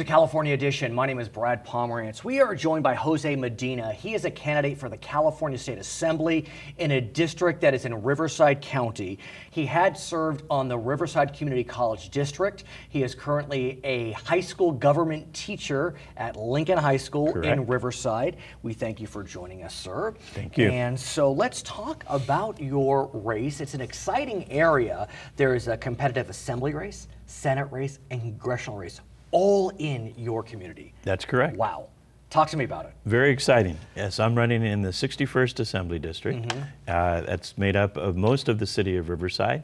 to California Edition. My name is Brad Pomerance. We are joined by Jose Medina. He is a candidate for the California State Assembly in a district that is in Riverside County. He had served on the Riverside Community College District. He is currently a high school government teacher at Lincoln High School in Riverside. We thank you for joining us, sir. Thank you. And so let's talk about your race. It's an exciting area. There is a competitive assembly race, Senate race, and congressional race, all in your community. That's correct. Wow. Talk to me about it. Very exciting. Yes, I'm running in the 61st Assembly District. That's made up of most of the city of Riverside,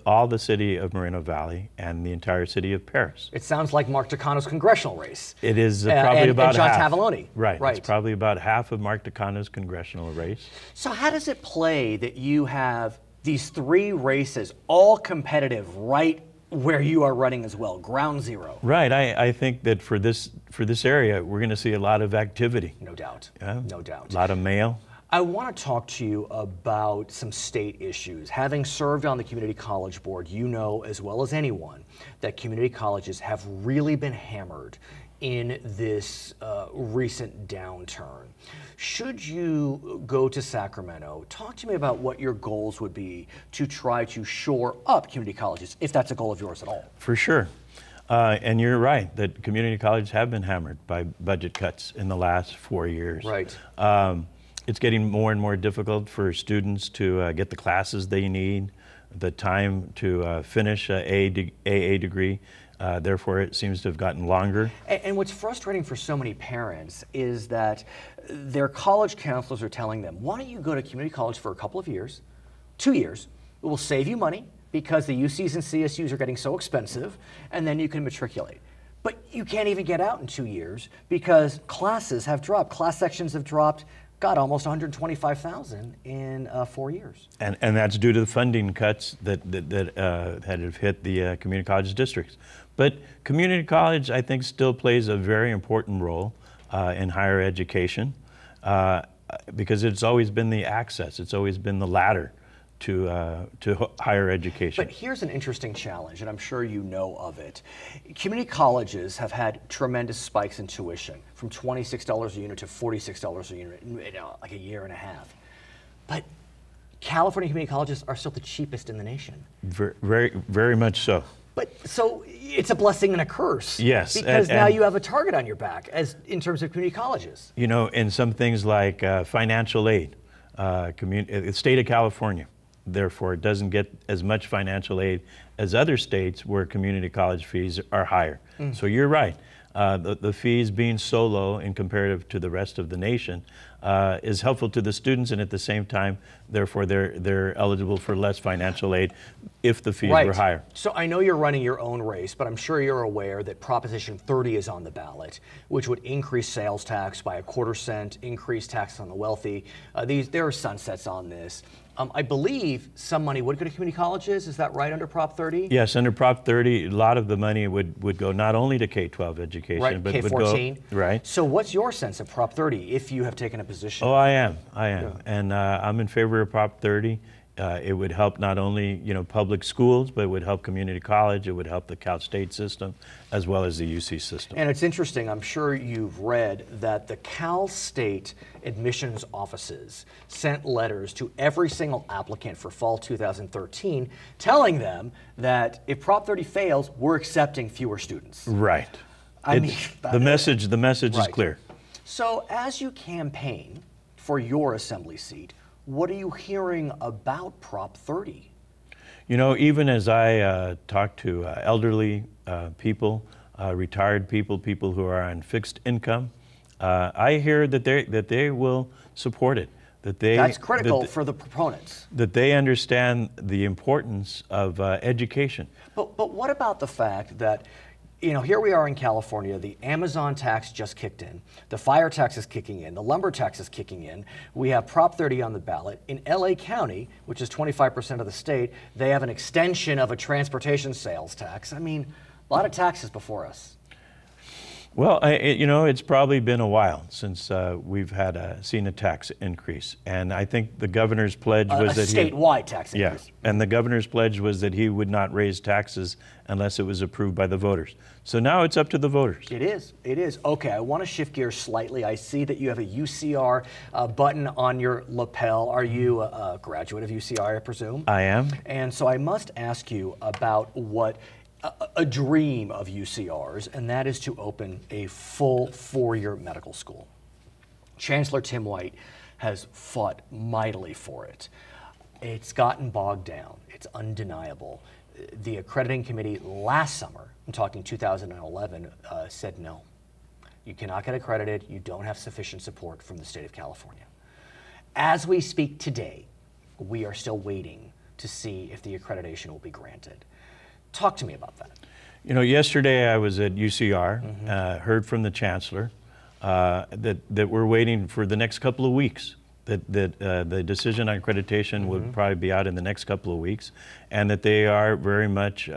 all the city of Moreno Valley, and the entire city of Paris. It sounds like Mark Takano's congressional race. It is probably about and John half. Tavoloni. Right. It's probably about half of Mark Takano's congressional race. So how does it play that you have these three races, all competitive, right where you are running as well, ground zero? Right. I think that for this area, we're going to see a lot of activity. No doubt. Yeah. No doubt. A lot of mail. I want to talk to you about some state issues. Having served on the Community College Board, you know as well as anyone that community colleges have really been hammered in this recent downturn. Should you go to Sacramento, talk to me about what your goals would be to try to shore up community colleges, if that's a goal of yours at all. For sure. And you're right that community colleges have been hammered by budget cuts in the last 4 years. Right. It's getting more and more difficult for students to get the classes they need, the time to finish an AA degree. Therefore, it seems to have gotten longer. And what's frustrating for so many parents is that their college counselors are telling them, why don't you go to community college for a couple of years, 2 years, it will save you money because the UCs and CSUs are getting so expensive, and then you can matriculate. But you can't even get out in 2 years because classes have dropped, class sections have dropped, God, almost 125,000 in 4 years. And that's due to the funding cuts that have hit the community college districts. But community college, I think, still plays a very important role in higher education because it's always been the access, it's always been the ladder to higher education. But here's an interesting challenge, and I'm sure you know of it. Community colleges have had tremendous spikes in tuition, from $26 a unit to $46 a unit in like a year and a half. But California community colleges are still the cheapest in the nation. Very, very much so. But so it's a blessing and a curse. Yes. Because now you have a target on your back in terms of community colleges. You know, in some things like financial aid, the state of California, therefore, it doesn't get as much financial aid as other states where community college fees are higher. So you're right. The fees being so low in comparative to the rest of the nation is helpful to the students, and at the same time, therefore, they're eligible for less financial aid if the fees were higher. So I know you're running your own race, but I'm sure you're aware that Proposition 30 is on the ballot, which would increase sales tax by 1/4 cent, increase tax on the wealthy. There are sunsets on this. I believe some money would go to community colleges. Is that right, under Prop 30? Yes, under Prop 30, a lot of the money would go not only to K-12 education, but K-14. would go, right. So what's your sense of Prop 30 if you have taken a position? Oh, I am. Yeah. And I'm in favor of Prop 30. It would help not only public schools, but it would help community college. It would help the Cal State system, as well as the UC system. And it's interesting, I'm sure you've read that the Cal State admissions offices sent letters to every single applicant for fall 2013 telling them that if Prop 30 fails, we're accepting fewer students. Right. The message is clear. So as you campaign for your assembly seat, what are you hearing about Prop 30? You know, even as I talk to elderly people, retired people, people who are on fixed income, I hear that they will support it. That's critical for the proponents. That they understand the importance of education. But what about the fact that, here we are in California, the Amazon tax just kicked in, the fire tax is kicking in, the lumber tax is kicking in, we have Prop 30 on the ballot. In LA County, which is 25% of the state, they have an extension of a transportation sales tax. I mean, a lot of taxes before us. Well, it's probably been a while since we've seen a tax increase, and I think the governor's pledge was that statewide tax increase. Yeah, and the governor's pledge was that he would not raise taxes unless it was approved by the voters. So now it's up to the voters. It is. It is. Okay, I want to shift gears slightly. I see that you have a UCR button on your lapel. Are you a graduate of UCR, I presume? I am. And so I must ask you about what a dream of UCR's, and that is to open a full 4-year medical school. Chancellor Tim White has fought mightily for it. It's gotten bogged down. It's undeniable. The accrediting committee last summer, I'm talking 2011, said no. You cannot get accredited. You don't have sufficient support from the state of California. As we speak today, we are still waiting to see if the accreditation will be granted. Talk to me about that. Yesterday I was at UCR, heard from the chancellor that we're waiting for the next couple of weeks, that the decision on accreditation would probably be out in the next couple of weeks, and that they are very much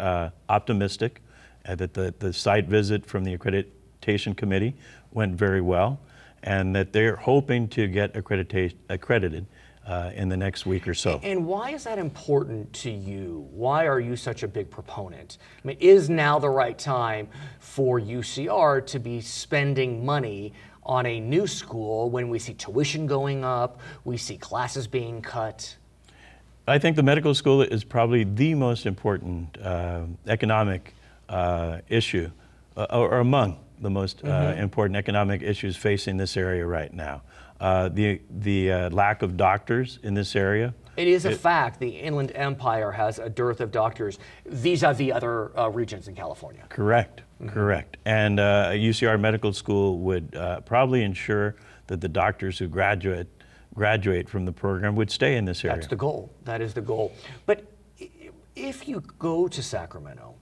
optimistic, that the site visit from the accreditation committee went very well, and that they're hoping to get accredited in the next week or so. And why is that important to you? Why are you such a big proponent? I mean, is now the right time for UCR to be spending money on a new school when we see tuition going up, we see classes being cut? I think the medical school is probably the most important economic issue, or among the most important economic issues facing this area right now. The lack of doctors in this area. It is a fact. The Inland Empire has a dearth of doctors vis-a-vis other regions in California. Correct, correct. And UCR Medical School would probably ensure that the doctors who graduate from the program would stay in this area. That's the goal. That is the goal. But if you go to Sacramento,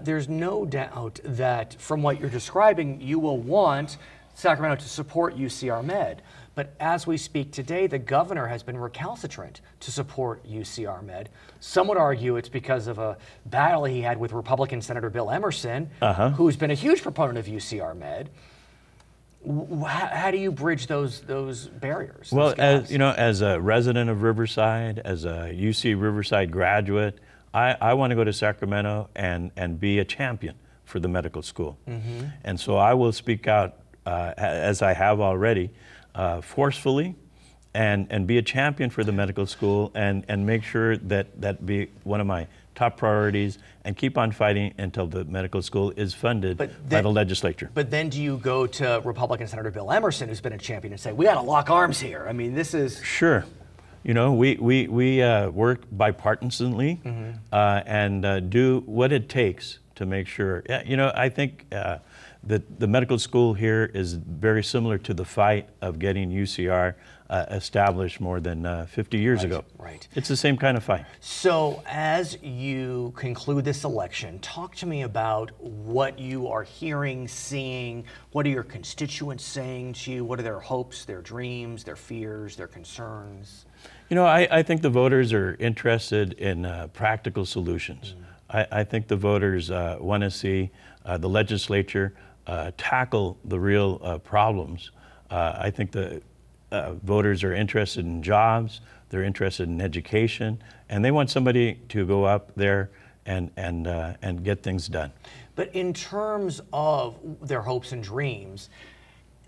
there's no doubt that from what you're describing, you will want Sacramento to support UCR Med. But as we speak today, the governor has been recalcitrant to support UCR Med. Some would argue it's because of a battle he had with Republican Senator Bill Emerson, who's been a huge proponent of UCR Med. How do you bridge those barriers? Well, as a resident of Riverside, as a UC Riverside graduate, I want to go to Sacramento and be a champion for the medical school. And so I will speak out, as I have already, forcefully, and be a champion for the medical school, and make sure that be one of my top priorities, and keep on fighting until the medical school is funded by the legislature. But then do you go to Republican Senator Bill Emerson, who's been a champion, and say, we got to lock arms here? I mean, this is... Sure. We work bipartisanly and do what it takes to make sure. I think that the medical school here is very similar to the fight of getting UCR established more than 50 years ago. Right. It's the same kind of fight. So as you conclude this election, talk to me about what you are hearing, seeing. What are your constituents saying to you? What are their hopes, their dreams, their fears, their concerns? I think the voters are interested in practical solutions. I think the voters want to see the legislature tackle the real problems. I think the voters are interested in jobs, they're interested in education, and they want somebody to go up there and get things done. But in terms of their hopes and dreams,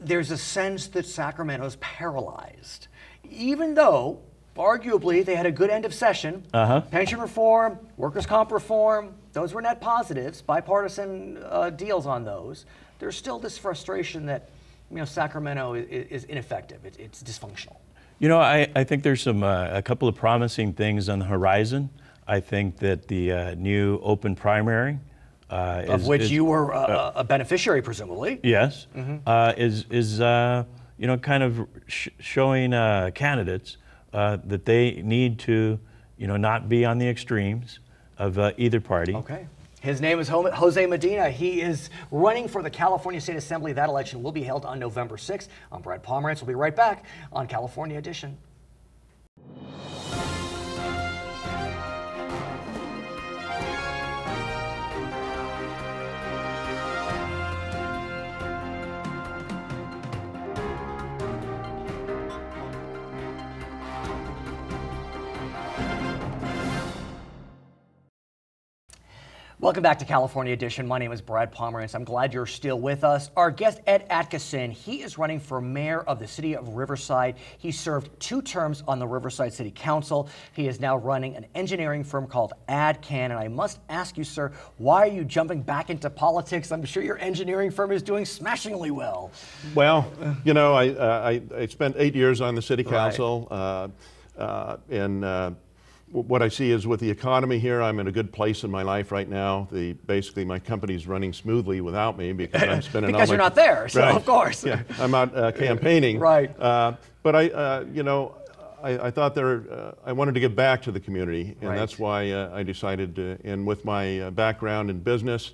there's a sense that Sacramento's paralyzed. Even though, arguably, they had a good end of session, pension reform, workers' comp reform, those were net positives, bipartisan deals on those. There's still this frustration that Sacramento is ineffective. It's dysfunctional. I think there's a couple of promising things on the horizon. I think that the new open primary, of which you were a beneficiary, presumably. Yes, is kind of showing candidates that they need to not be on the extremes of either party. Okay. His name is Jose Medina. He is running for the California State Assembly. That election will be held on November 6th. I'm Brad Pomerance. We'll be right back on California Edition. Welcome back to California Edition. My name is Brad Pomerance. I'm glad you're still with us. Our guest, Ed Adkison, he is running for mayor of the city of Riverside. He served 2 terms on the Riverside City Council. He is now running an engineering firm called Adkison. And I must ask you, sir, why are you jumping back into politics? I'm sure your engineering firm is doing smashingly well. Well, you know, I spent 8 years on the city council, what I see is with the economy here, I'm in a good place in my life right now. Basically, my company's running smoothly without me because I'm spending because all you're not there, so of course. Yeah, I'm out campaigning. Right. But I thought I wanted to give back to the community, and that's why I decided to, and with my background in business,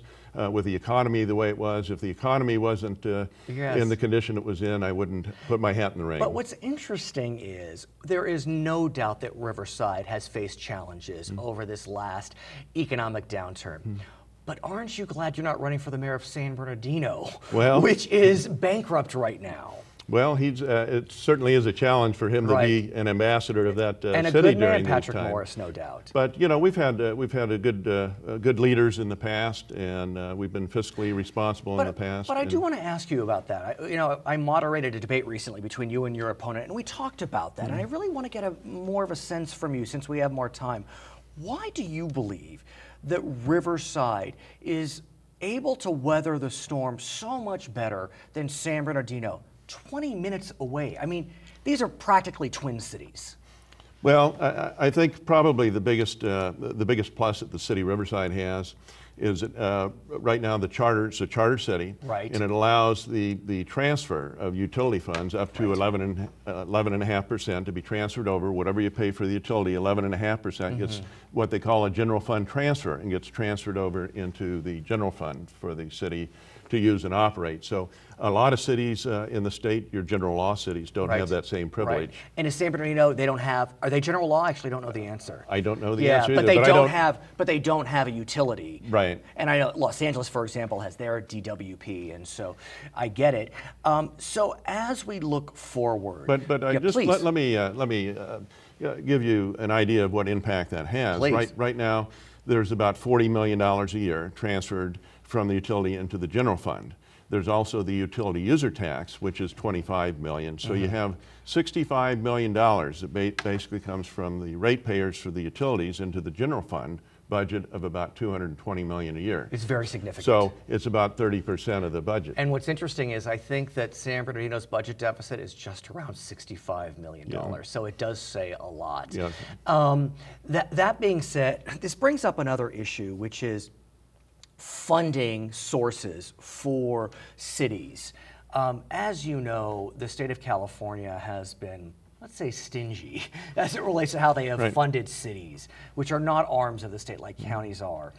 with the economy the way it was, if the economy wasn't in the condition it was in, I wouldn't put my hat in the ring. But what's interesting is there is no doubt that Riverside has faced challenges over this last economic downturn. But aren't you glad you're not running for the mayor of San Bernardino, which is bankrupt right now? Well, it certainly is a challenge for him to be an ambassador of that and city a good during man, Patrick this time. Morris, no doubt. But you know, we've had good leaders in the past, and we've been fiscally responsible in the past. But I do want to ask you about that. I moderated a debate recently between you and your opponent, and we talked about that. And I really want to get more of a sense from you, since we have more time. Why do you believe that Riverside is able to weather the storm so much better than San Bernardino? 20 minutes away. I mean, these are practically twin cities. Well, I think probably the biggest plus that the city of Riverside has is that right now it's a charter city, and it allows the transfer of utility funds up to 11.5% to be transferred over. Whatever you pay for the utility, 11.5% gets what they call a general fund transfer, and gets transferred over into the general fund for the city to use and operate. So a lot of cities in the state, your general law cities, don't have that same privilege. And in San Bernardino, they don't have, are they general law? I actually don't know the answer. I don't know the answer but either, they don't have a utility. Right. And I know Los Angeles, for example, has their DWP, and so I get it. So as we look forward, but let me give you an idea of what impact that has. Please. Right now, there's about $40 million a year transferred from the utility into the general fund. There's also the utility user tax, which is $25 million. So you have $65 million that basically comes from the ratepayers for the utilities into the general fund budget of about $220 million a year. It's very significant. So it's about 30% of the budget. And what's interesting is I think that San Bernardino's budget deficit is just around $65 million. So it does say a lot. That being said, this brings up another issue, which is funding sources for cities. As you know, the state of California has been, let's say, stingy as it relates to how they have funded cities, which are not arms of the state like counties are.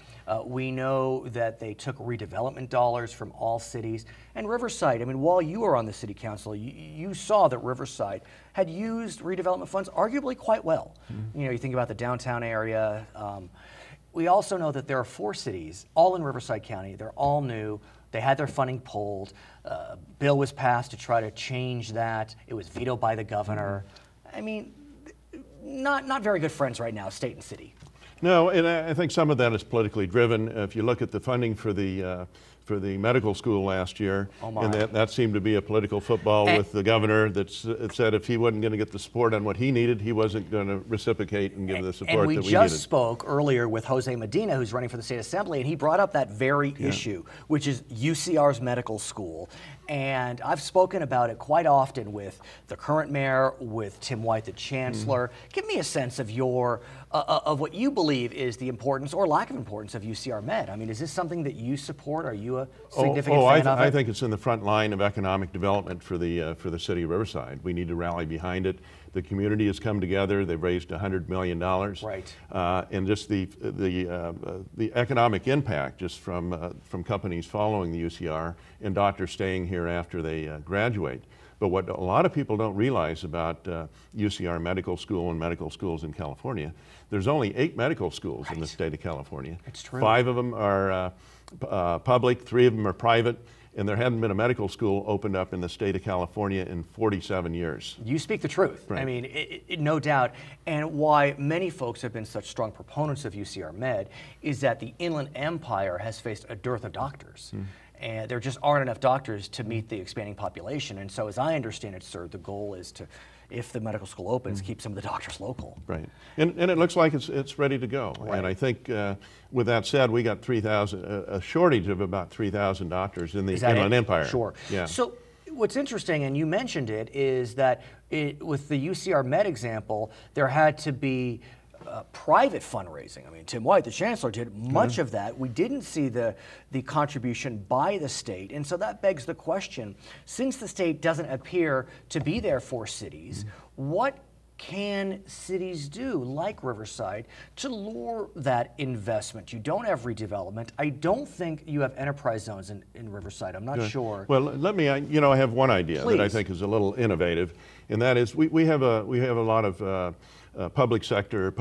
We know that they took redevelopment dollars from all cities. And Riverside, I mean, while you were on the city council, you saw that Riverside had used redevelopment funds arguably quite well. You know, you think about the downtown area. We also know that there are 4 cities, all in Riverside County. They're all new. They had their funding pulled. A bill was passed to try to change that. It was vetoed by the governor. I mean, not very good friends right now, state and city. No, and I think some of that is politically driven. If you look at the funding for the medical school last year, and that seemed to be a political football with the governor that said if he wasn't going to get the support on what he needed, he wasn't going to reciprocate and give the support that we needed. And we just spoke earlier with Jose Medina, who's running for the state assembly, and he brought up that very issue, which is UCR's medical school. And I've spoken about it quite often with the current mayor, with Tim White, the chancellor. Give me a sense of of what you believe is the importance or lack of importance of UCR Med. I mean, is this something that you support? Are you a significant fan of it? I think it's in the front line of economic development for the city of Riverside. We need to rally behind it. The community has come together. They've raised $100 million. And just the economic impact just from companies following the UCR and doctors staying here after they graduate. But what a lot of people don't realize about UCR Medical School and medical schools in California, there's only 8 medical schools in the state of California. It's true. 5 of them are public, 3 of them are private, and there hadn't been a medical school opened up in the state of California in 47 years. You speak the truth. Right. I mean, no doubt. And why many folks have been such strong proponents of UCR Med is that the Inland Empire has faced a dearth of doctors. And there just aren't enough doctors to meet the expanding population. And so as I understand it, sir, the goal is to, if the medical school opens, keep some of the doctors local. Right. And it looks like it's ready to go. Right. And I think with that said, we got a shortage of about 3,000 doctors in the Inland Empire. Sure. Yeah. So what's interesting, and you mentioned it, is that with the UCR Med example, there had to be private fundraising. I mean, Tim White, the chancellor, did much of that. We didn't see the contribution by the state. And so that begs the question, since the state doesn't appear to be there for cities, what can cities do, like Riverside, to lure that investment? You don't have redevelopment. I don't think you have enterprise zones in Riverside. I'm not sure. Well, let me, I have one idea Please. that I think is a little innovative, and that is we have a lot of public sector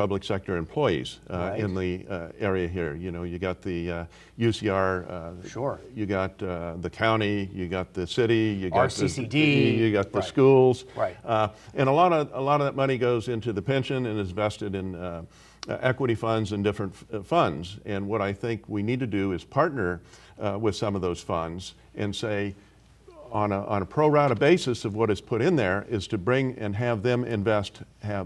employees Right. in the area here. You got the UCR, Sure. You got the county, you got the city, you got RCCD, you got the right. schools, Right. And a lot of that money goes into the pension and is vested in equity funds and different funds. And what I think we need to do is partner with some of those funds and say, on a pro rata basis of what is put in there, is to bring and have them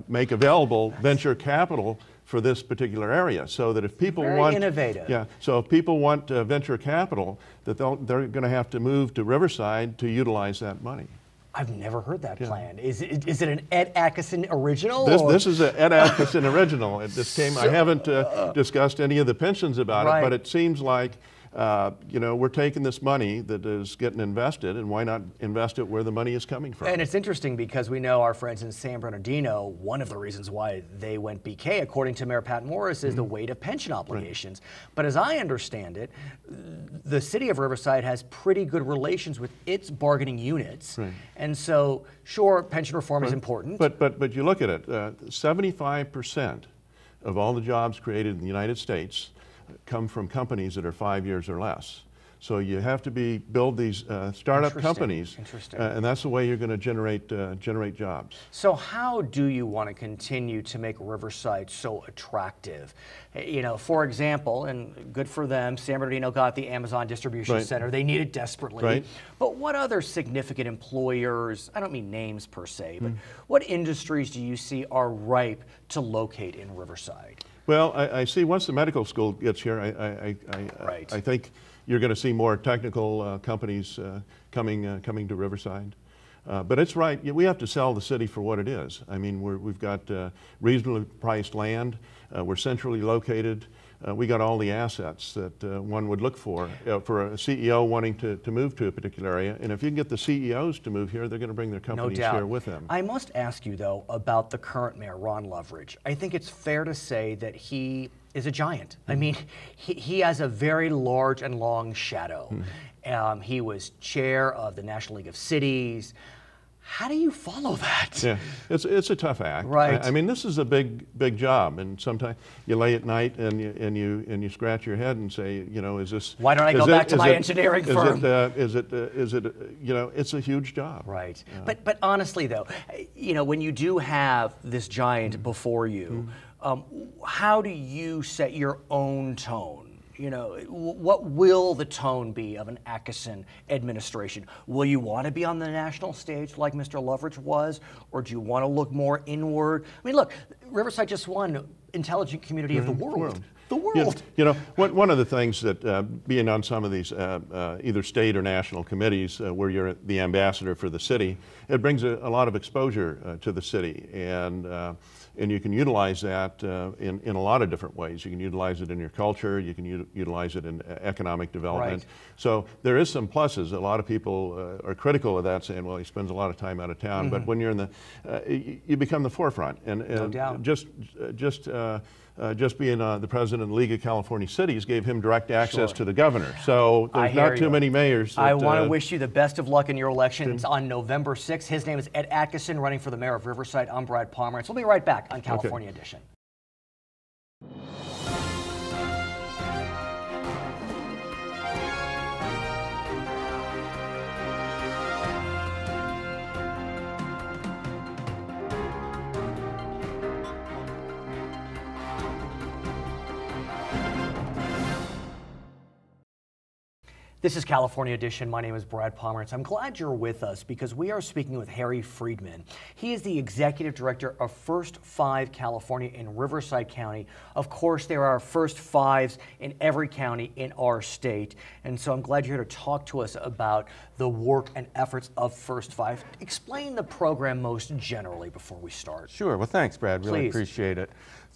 make available venture capital for this particular area, so that if people Very innovative. Yeah, so if people want venture capital, that they're going to have to move to Riverside to utilize that money. I've never heard that plan. Is it an Ed Adkison original? This is an Ed Adkison original. I haven't discussed any of the pensions about Right. it, but it seems like we're taking this money that is getting invested, and why not invest it where the money is coming from? And it's interesting because we know our friends in San Bernardino, one of the reasons why they went BK, according to Mayor Pat Morris, is the weight of pension obligations. Right. But as I understand it, the city of Riverside has pretty good relations with its bargaining units. Right. And so, sure, pension reform is important. But you look at it, 75% of all the jobs created in the United States come from companies that are 5 years or less. So you have to build these startup companies, and that's the way you're going to generate jobs. So how do you want to continue to make Riverside so attractive? For example, and good for them, San Bernardino got the Amazon distribution Right. center. They need it desperately. Right. But what other significant employers, I don't mean names per se, but what industries do you see are ripe to locate in Riverside? Well, I see once the medical school gets here, Right. I think you're going to see more technical companies coming to Riverside. But it's right, we have to sell the city for what it is. I mean, we've got reasonably priced land, we're centrally located, we got all the assets that one would look for a CEO wanting to move to a particular area. And if you can get the CEOs to move here, they're going to bring their companies here with them. I must ask you, though, about the current mayor, Ron Loveridge. I think it's fair to say that he is a giant. I mean, he has a very large and long shadow. He was chair of the National League of Cities. How do you follow that? Yeah, it's a tough act. Right. I mean, this is a big job, and sometimes you lay at night and you scratch your head and say, is this? Why don't I go back to my engineering firm? It's a huge job. Right. But honestly, though, when you do have this giant before you, how do you set your own tone? What will the tone be of an Adkison administration? Will you want to be on the national stage like Mr. Loveridge was, or do you want to look more inward? I mean, look, Riverside just won Intelligent Community of the World. The world. One of the things that being on some of these either state or national committees where you're the ambassador for the city, it brings a lot of exposure to the city, and you can utilize that in a lot of different ways. You can utilize it in your culture, you can utilize it in economic development. Right. So there is some pluses. A lot of people are critical of that, saying, well, he spends a lot of time out of town. But when you're in you become the forefront. And no doubt. Just being the president of the League of California Cities gave him direct access to the governor. So there's not too many mayors. I want to wish you the best of luck in your election. It's on November 6th. His name is Ed Adkison, running for the mayor of Riverside. I'm Brad Pomerance. We'll be right back on California Edition. This is California Edition. My name is Brad Pomerance. I'm glad you're with us because we are speaking with Harry Freedman. He is the Executive Director of First Five California in Riverside County. Of course, there are First Fives in every county in our state. And so I'm glad you're here to talk to us about the work and efforts of First Five. Explain the program most generally before we start. Sure. Well, thanks, Brad. Really Please. appreciate it.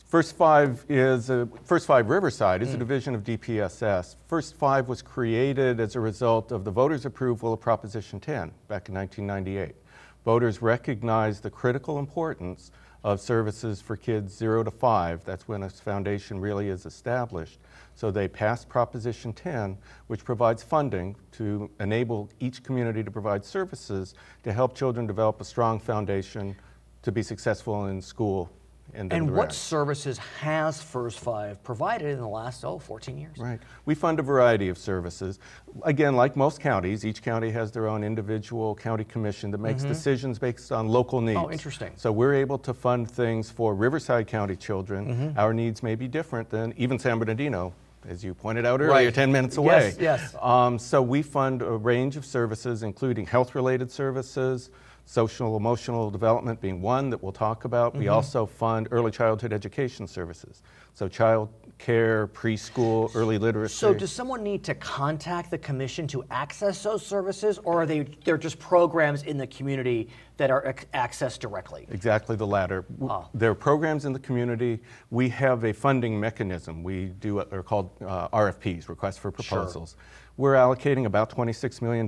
First Five Riverside is a division of DPSS. First Five was created as a result of the voters' approval of Proposition 10 back in 1998. Voters recognized the critical importance of services for kids 0 to 5. That's when a foundation really is established. So they passed Proposition 10, which provides funding to enable each community to provide services to help children develop a strong foundation to be successful in school. And what services has First Five provided in the last, 14 years? Right. We fund a variety of services. Again, like most counties, each county has their own individual county commission that makes decisions based on local needs. Oh, interesting. So we're able to fund things for Riverside County children. Our needs may be different than even San Bernardino, as you pointed out earlier, 10 minutes away. Yes, yes. So we fund a range of services, including health-related services, social emotional development being one that we'll talk about. We also fund early childhood education services. So child care, preschool, early literacy. So does someone need to contact the commission to access those services, or are they're just programs in the community that are accessed directly? Exactly the latter. There are programs in the community. We have a funding mechanism. We do what are called RFPs, requests for proposals. Sure. We're allocating about $26 million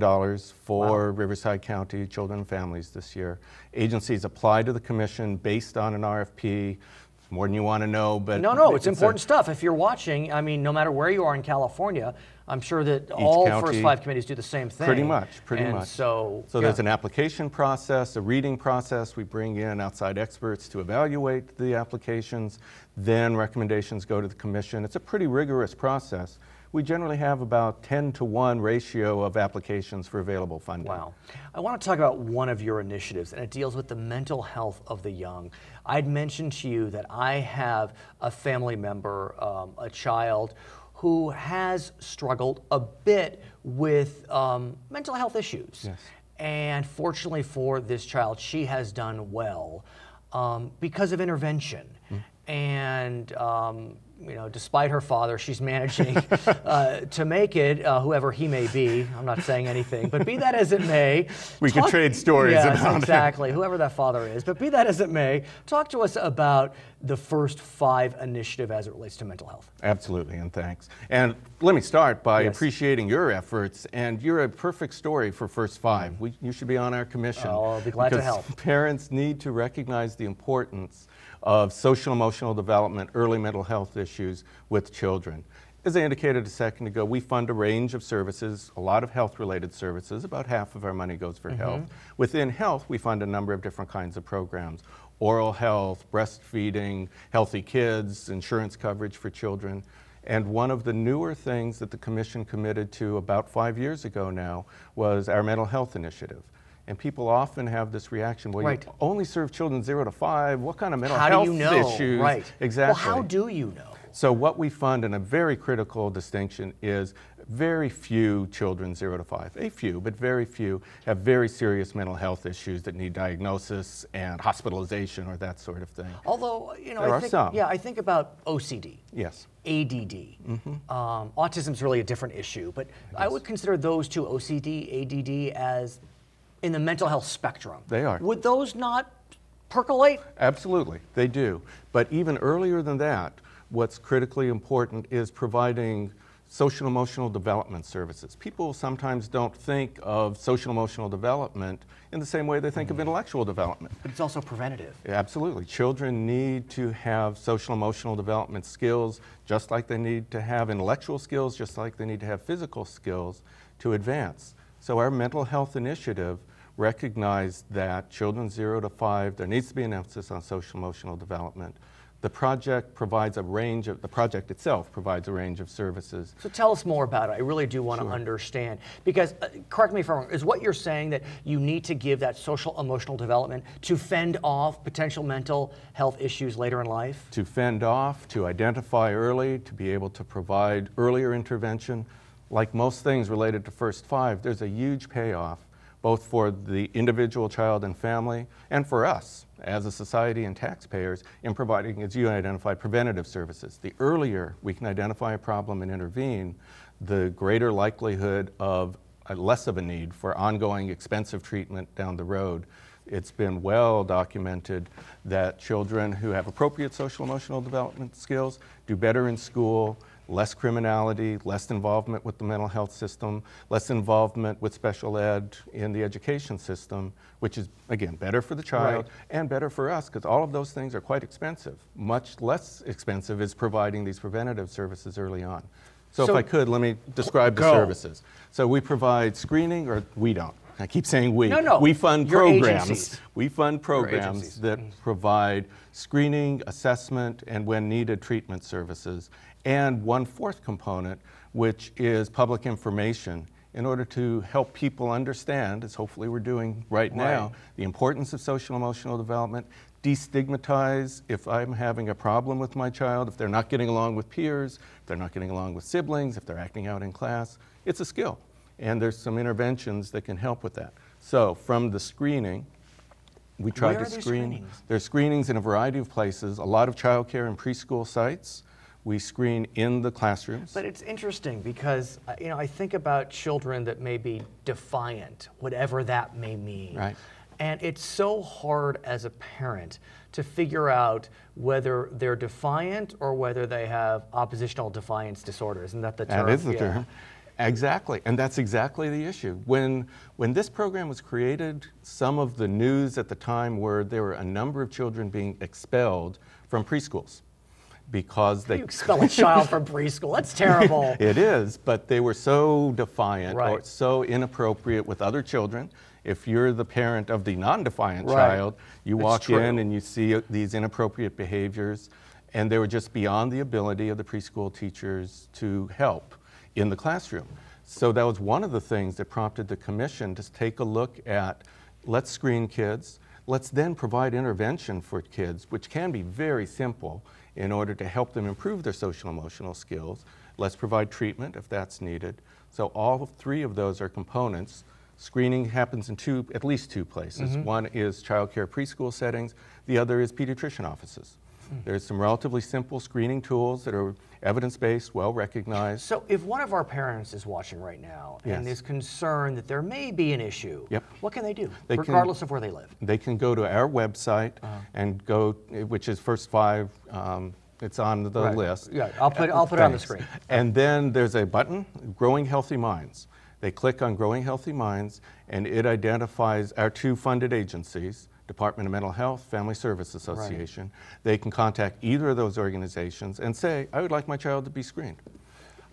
for Riverside County children and families this year. Agencies apply to the commission based on an RFP. More than you want to know, but no, it's important stuff. If you're watching, I mean, no matter where you are in California, I'm sure that all First Five committees do the same thing. Pretty much. So there's an application process, a reading process. We bring in outside experts to evaluate the applications. Then recommendations go to the commission. It's a pretty rigorous process. We generally have about 10-to-1 ratio of applications for available funding. Wow. I want to talk about one of your initiatives, and it deals with the mental health of the young. I'd mentioned to you that I have a family member, a child, who has struggled a bit with mental health issues. Yes. And fortunately for this child, she has done well because of intervention. And you know, despite her father, she's managing to make it, whoever he may be. I'm not saying anything, but be that as it may. We could trade stories about exactly, whoever that father is. But be that as it may, talk to us about the First Five initiative as it relates to mental health. Absolutely, and thanks. And let me start by appreciating your efforts, and you're a perfect story for First Five. You should be on our commission. Oh, I'll be glad to help. Parents need to recognize the importance of social emotional development, early mental health issues with children. As I indicated a second ago, we fund a range of services, a lot of health-related services. About half of our money goes for health. Within health, we fund a number of different kinds of programs. Oral health, breastfeeding, healthy kids, insurance coverage for children. And one of the newer things that the Commission committed to about 5 years ago now was our mental health initiative. And people often have this reaction, well, you only serve children 0 to 5. What kind of mental health issues? Right. Exactly. Well, how do you know? So what we fund, and a very critical distinction, is very few children 0 to 5, a few, but very few, have very serious mental health issues that need diagnosis and hospitalization or that sort of thing. Although, you know, there are some. Yeah, I think about OCD. Yes. ADD. Autism is really a different issue, but I would consider those two, OCD, ADD, as in the mental health spectrum. They are. Would those not percolate? Absolutely, they do. But even earlier than that, what's critically important is providing social emotional development services. People sometimes don't think of social emotional development in the same way they think of intellectual development. But it's also preventative. Absolutely. Children need to have social emotional development skills just like they need to have intellectual skills, just like they need to have physical skills to advance. So our mental health initiative recognized that children 0 to 5, there needs to be an emphasis on social emotional development. The project provides a range of, the project itself provides a range of services. So tell us more about it. I really do want to understand. Because, correct me if I'm wrong, is what you're saying that you need to give that social emotional development to fend off potential mental health issues later in life? To fend off, to identify early, to be able to provide earlier intervention. like most things related to First Five, there's a huge payoff both for the individual child and family and for us as a society and taxpayers in providing, as you identified, preventative services. The earlier we can identify a problem and intervene, the greater likelihood of less of a need for ongoing expensive treatment down the road. It's been well documented that children who have appropriate social emotional development skills do better in school, less criminality, less involvement with the mental health system, less involvement with special ed in the education system, which is, again, better for the child and better for us, because all of those things are quite expensive. Much less expensive is providing these preventative services early on. So if I could, let me describe the services. So we provide screening, or we don't. I keep saying we. No. We fund programs. Agencies. We fund programs that provide screening, assessment, and when needed, treatment services. And one fourth component, which is public information, in order to help people understand, as hopefully we're doing right now, the importance of social emotional development, destigmatize if I'm having a problem with my child, if they're not getting along with peers, if they're not getting along with siblings, if they're acting out in class. It's a skill. And there's some interventions that can help with that. So from the screening, we try to screen. There's screenings in a variety of places, a lot of child care and preschool sites. We screen in the classrooms. But it's interesting because, you know, I think about children that may be defiant, whatever that may mean. Right. And it's so hard as a parent to figure out whether they're defiant or whether they have oppositional defiance disorder. Isn't that the term? That is the term. Exactly, and that's exactly the issue. When this program was created, some of the news at the time were there were a number of children being expelled from preschools because they... You expel a child from preschool, that's terrible. It is, but they were so defiant or so inappropriate with other children. If you're the parent of the non-defiant child, you walk in and you see these inappropriate behaviors, and they were just beyond the ability of the preschool teachers to help in the classroom. So that was one of the things that prompted the commission to take a look at, let's screen kids, let's then provide intervention for kids, which can be very simple in order to help them improve their social emotional skills. Let's provide treatment if that's needed. So all three of those are components. Screening happens in at least two places. One is child care preschool settings, the other is pediatrician offices. There's some relatively simple screening tools that are evidence-based, well-recognized. So if one of our parents is watching right now and is concerned that there may be an issue, what can they do, regardless of where they live? They can go to our website and go, which is First Five, it's on the list. Yeah, I'll put it on the screen. And then there's a button, Growing Healthy Minds. They click on Growing Healthy Minds, and it identifies our two funded agencies, Department of Mental Health, Family Service Association. They can contact either of those organizations and say, I would like my child to be screened.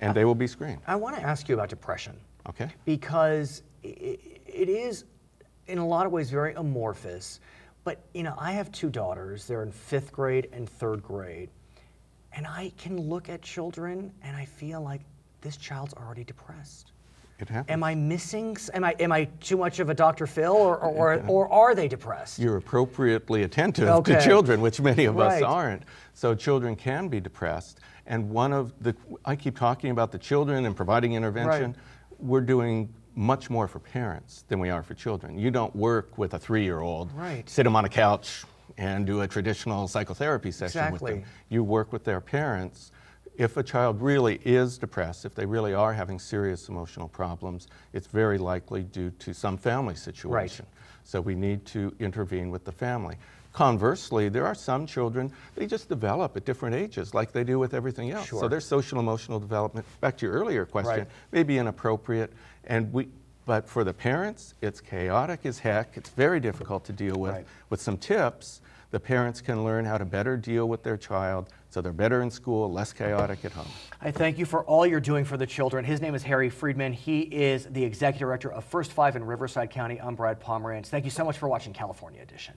And they will be screened. I want to ask you about depression. Okay. Because it is, in a lot of ways, very amorphous. But, you know, I have two daughters. They're in 5th grade and 3rd grade. And I can look at children and I feel like this child's already depressed. It happens. Am I missing? Am I too much of a Dr. Phil, or are they depressed? You're appropriately attentive to children, which many of us aren't. So children can be depressed. And I keep talking about the children and providing intervention. We're doing much more for parents than we are for children. You don't work with a 3-year-old, sit them on a couch and do a traditional psychotherapy session with them. You work with their parents. If a child really is depressed, if they really are having serious emotional problems, it's very likely due to some family situation. So we need to intervene with the family. Conversely, there are some children, they just develop at different ages like they do with everything else. So their social emotional development, back to your earlier question, may be inappropriate. But for the parents, it's chaotic as heck. It's very difficult to deal with. With some tips, the parents can learn how to better deal with their child so they're better in school, less chaotic at home. I thank you for all you're doing for the children. His name is Harry Freedman. He is the Executive Director of First Five in Riverside County. I'm Brad Pomerance. Thank you so much for watching California Edition.